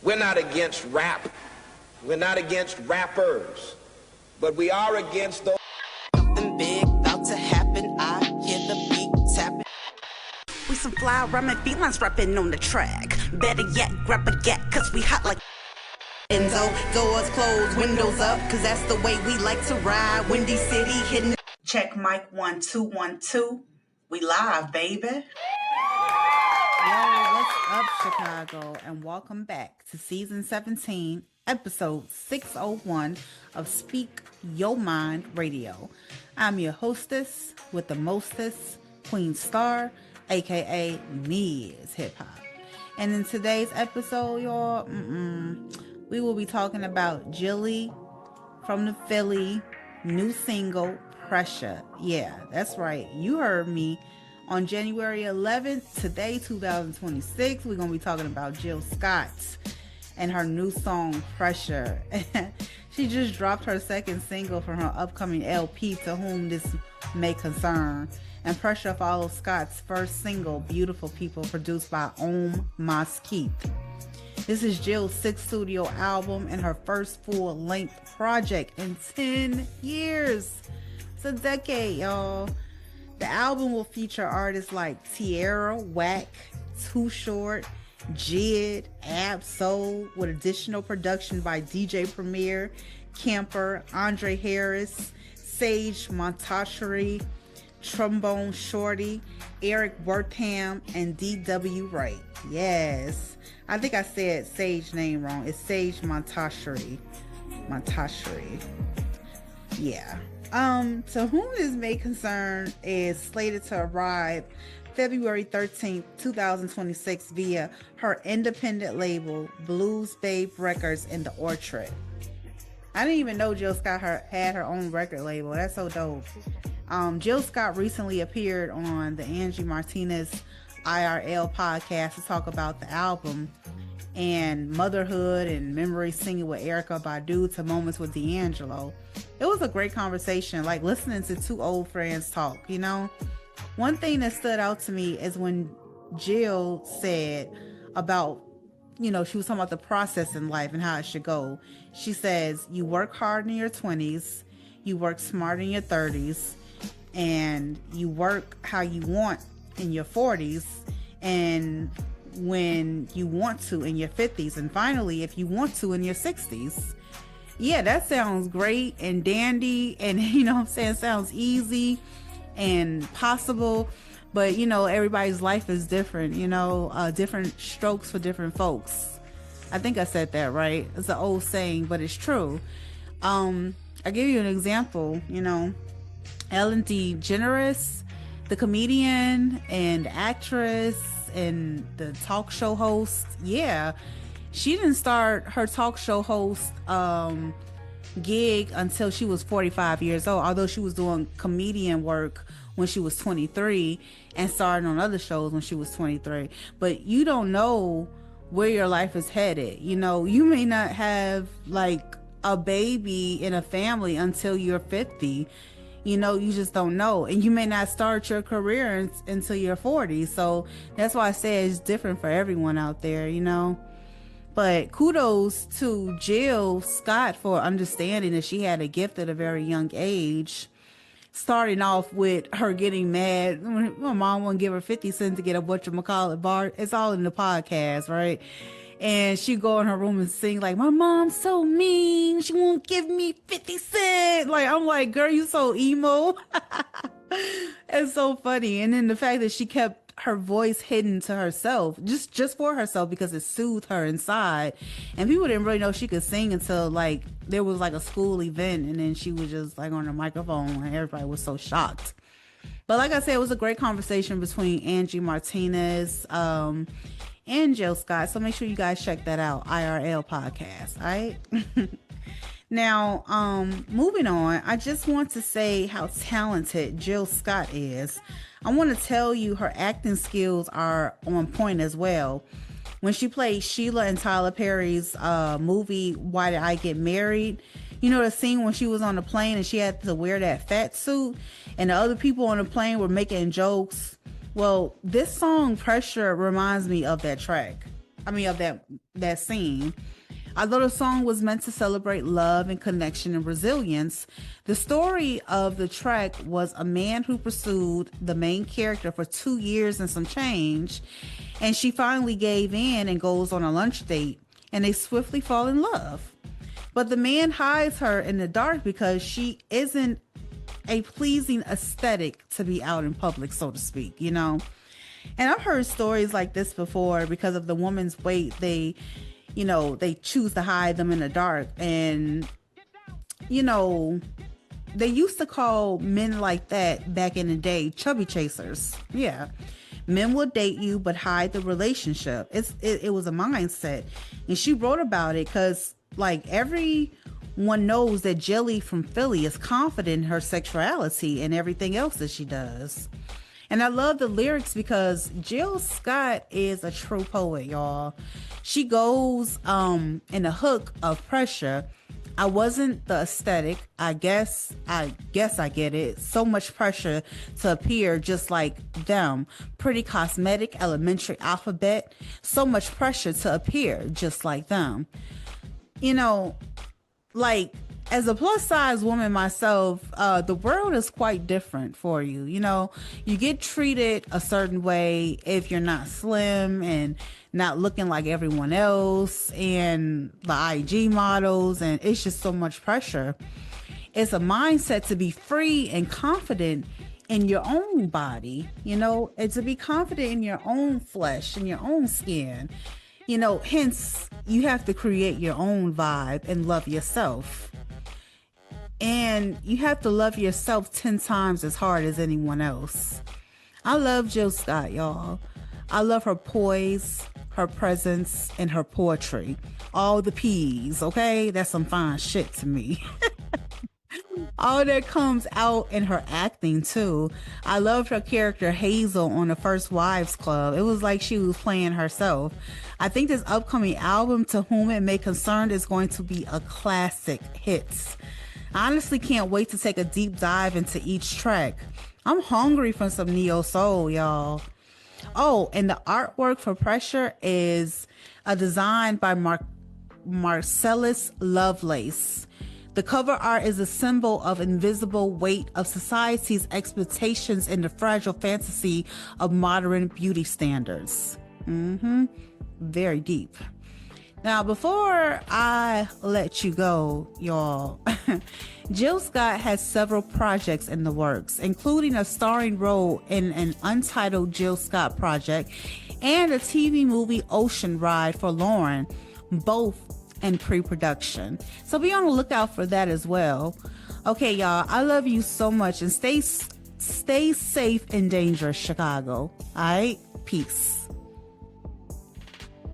We're not against rap. We're not against rappers. But we are against those. Something big about to happen. I hear the beat tapping. We some fly rhyming felines rapping on the track. Better yet, grab a gat, cause we hot like Enzo. Doors closed, windows up, cause that's the way we like to ride. Windy City hitting. Check mic 1 2 1 2. We live, baby. Yo, what's up, Chicago? And welcome back to season 17, episode 601 of Speak Your Mind Radio. I'm your hostess with the mostest, Queen Star, aka MzHipHop. And in today's episode, y'all, we will be talking about Jilly from the Philly new single, Pressha. Yeah, that's right. You heard me. On January 11th, today, 2026, we're going to be talking about Jill Scott and her new song, Pressure. She just dropped her second single from her upcoming LP, To Whom This May Concern. And Pressure follows Scott's first single, Beautiful People, produced by Mesquite. This is Jill's sixth studio album and her first full-length project in 10 years. It's a decade, y'all. The album will feature artists like Tierra, Wack, Too Short, Jid, Ab-Soul, with additional production by DJ Premier, Camper, Andre Harris, Sage Montasheri, Trombone Shorty, Eric Wortham, and D.W. Wright. Yes. I think I said Sage name wrong. It's Sage Montasheri. Yeah. To Whom This May Concern is slated to arrive February 13th, 2026 via her independent label, Blues Babe Records in the Orchard. I didn't even know Jill Scott had her own record label. That's so dope. Jill Scott recently appeared on the Angie Martinez IRL podcast to talk about the album and motherhood and memory singing with Erykah Badu to moments with D'Angelo. It was a great conversation, like listening to two old friends talk, you know? One thing that stood out to me is when Jill said about, she was talking about the process in life and how it should go. She says, you work hard in your 20s, you work smart in your 30s, and you work how you want in your 40s, and when you want to in your 50s, and finally if you want to in your 60s. Yeah, that sounds great and dandy, and sounds easy and possible, but everybody's life is different, different strokes for different folks. I think I said that right. It's an old saying, but it's true. I'll give you an example. Ellen DeGeneres, the comedian and actress and the talk show host, she didn't start her talk show host gig until she was 45 years old, although she was doing comedian work when she was 23 and starting on other shows when she was 23. But you don't know where your life is headed. You may not have like a baby in a family until you're 50. You just don't know. And you may not start your career until you're 40. So that's why I say it's different for everyone out there, But kudos to Jill Scott for understanding that she had a gift at a very young age. Starting off with her getting mad when my mom wouldn't give her 50 cents to get a whatchamacallit bar. It's all in the podcast, right? And she go in her room and sing like, my mom's so mean. She won't give me 50 cents. Like, I'm like, girl, you so emo. It's so funny. And then the fact that she kept her voice hidden to herself, just for herself, because it soothed her inside. And people didn't really know she could sing until like there was like a school event, and then she was just like on the microphone, and everybody was so shocked. But like I said, it was a great conversation between Angie Martinez and Jill Scott. So make sure you guys check that out, IRL podcast. All right. Now, moving on, I just want to say how talented Jill Scott is. I want to tell you her acting skills are on point as well. When she played Sheila in Tyler Perry's movie, Why Did I Get Married? The scene when she was on the plane and she had to wear that fat suit and the other people on the plane were making jokes. Well, this song, Pressure, reminds me of that track. of that scene. Although the song was meant to celebrate love and connection and resilience, the story of the track was a man who pursued the main character for 2 years and some change, and she finally gave in and goes on a lunch date, and they swiftly fall in love. But the man hides her in the dark because she isn't a pleasing aesthetic to be out in public, so to speak, you know? And I've heard stories like this before because of the woman's weight. They choose to hide them in the dark. And, they used to call men like that back in the day chubby chasers. Yeah. Men will date you but hide the relationship. It was a mindset. And she wrote about it because, like, everyone knows that Jelly from Philly is confident in her sexuality and everything else that she does. And I love the lyrics because Jill Scott is a true poet, y'all. She goes in the hook of Pressure. I wasn't the aesthetic. I guess I get it. So much pressure to appear just like them. Pretty cosmetic, elementary alphabet. So much pressure to appear just like them. Like, as a plus size woman myself, the world is quite different for you. You get treated a certain way if you're not slim and not looking like everyone else and the IG models, and it's just so much pressure. It's a mindset to be free and confident in your own body, and to be confident in your own flesh and your own skin. Hence you have to create your own vibe and love yourself. And you have to love yourself 10 times as hard as anyone else. I love Jill Scott, y'all. I love her poise, her presence, and her poetry. All the P's, okay? That's some fine shit to me. All that comes out in her acting, too. I loved her character Hazel on the First Wives Club. It was like she was playing herself. I think this upcoming album, To Whom It May Concern, is going to be a classic hit. I honestly can't wait to take a deep dive into each track. I'm hungry for some neo soul, y'all. Oh, and the artwork for Pressure is a design by Marcellus Lovelace. The cover art is a symbol of invisible weight of society's expectations and the fragile fantasy of modern beauty standards. Very deep. Now, before I let you go, y'all, Jill Scott has several projects in the works, including a starring role in an untitled Jill Scott project and a TV movie Ocean Ride for Lauren, both in pre-production. So be on the lookout for that as well. Okay, y'all, I love you so much, and stay safe and dangerous, Chicago. All right? Peace.